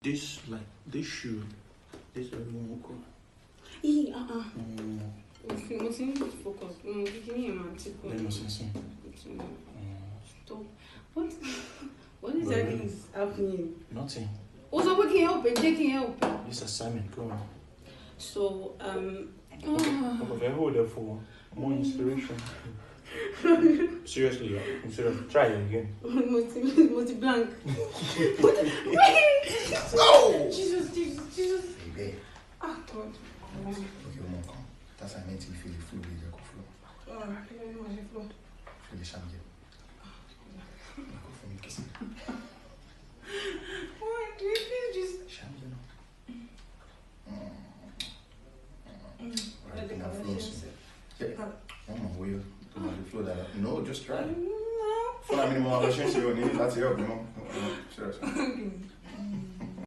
This shoe, this is more cool. Focus. Give me a man. Let me see. Stop. What exactly is happening? Nothing. Also, we can help it. They can help. This assignment, come on. So, Okay, hold it for more inspiration. Seriously, I'm serious. Try it again. multi blank. Oh! Jesus. Baby. Ah, God. Okay, mom, come. That's I meant to feel the flow, you go flow. Feel the champagne. Go for me, kiss me. Why do you please just... Champagne. I think Right, yeah. Mama, will you do the flow that? No, just try. No. For a minimum, I'm going to show you. That's your, Seriously.